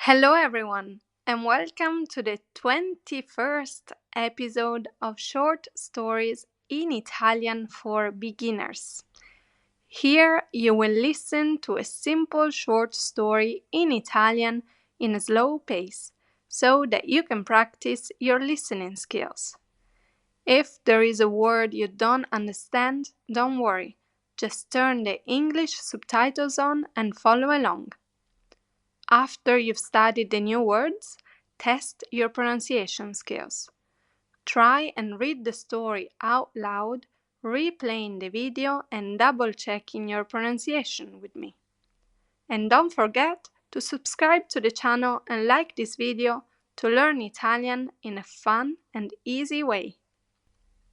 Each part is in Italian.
Hello, everyone, and welcome to the 21st episode of Short Stories in Italian for Beginners. Here you will listen to a simple short story in Italian in a slow pace so that you can practice your listening skills. If there is a word you don't understand, don't worry. Just turn the English subtitles on and follow along. After you've studied the new words, test your pronunciation skills. Try and read the story out loud, replaying the video and double-checking your pronunciation with me. And don't forget to subscribe to the channel and like this video to learn Italian in a fun and easy way.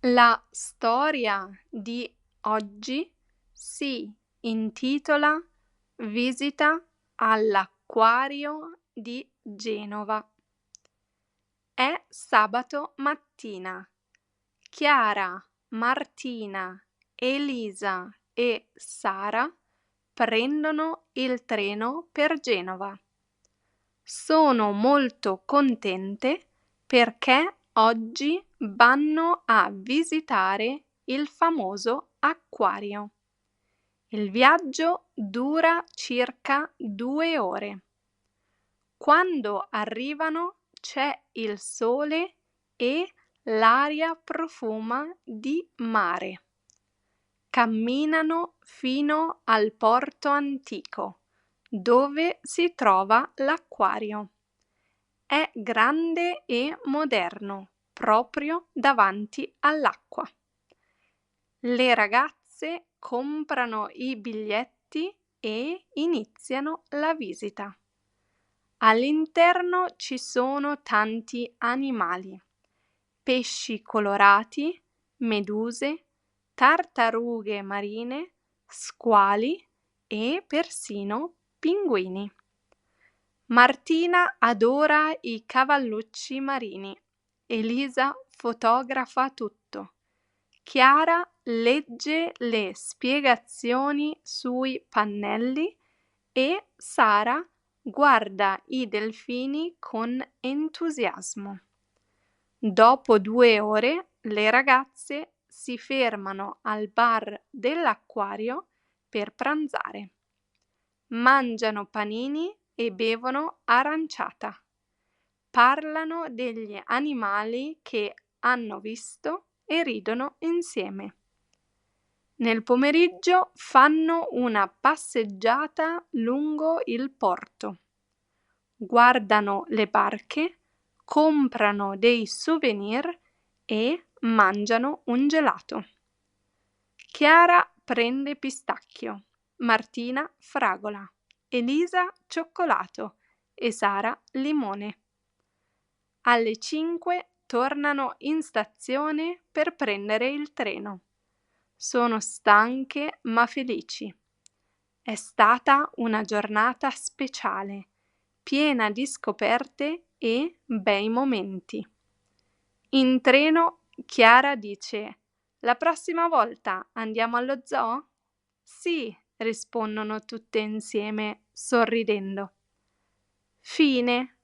La storia di oggi si intitola Visita all'Acquario di Genova. È sabato mattina. Chiara, Martina, Elisa e Sara prendono il treno per Genova. Sono molto contente perché oggi vanno a visitare il famoso acquario. Il viaggio dura circa 2 ore. Quando arrivano c'è il sole e l'aria profuma di mare. Camminano fino al porto antico, dove si trova l'acquario. È grande e moderno, proprio davanti all'acqua. Le ragazze comprano i biglietti e iniziano la visita. All'interno ci sono tanti animali, pesci colorati, meduse, tartarughe marine, squali e persino pinguini. Martina adora i cavallucci marini. Elisa fotografa tutto. Chiara legge le spiegazioni sui pannelli e Sara guarda i delfini con entusiasmo. Dopo 2 ore le ragazze si fermano al bar dell'acquario per pranzare. Mangiano panini e bevono aranciata. Parlano degli animali che hanno visto e ridono insieme. Nel pomeriggio fanno una passeggiata lungo il porto. Guardano le barche, comprano dei souvenir e mangiano un gelato. Chiara prende pistacchio, Martina fragola, Elisa cioccolato e Sara limone. Alle 5 tornano in stazione per prendere il treno. Sono stanche ma felici. È stata una giornata speciale, piena di scoperte e bei momenti. In treno Chiara dice: «La prossima volta andiamo allo zoo?» «Sì», rispondono tutte insieme, sorridendo. Fine.